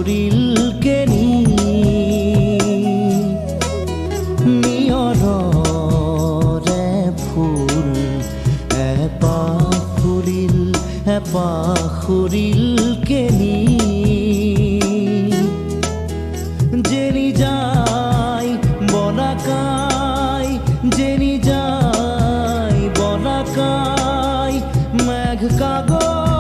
ফুৰিল কেনি নিয়ৰৰে ফুল এপাহ ফুৰিল কেনি জেনি যায় বলাকাই জেনি যায় বলাকাই মেঘ কাগজ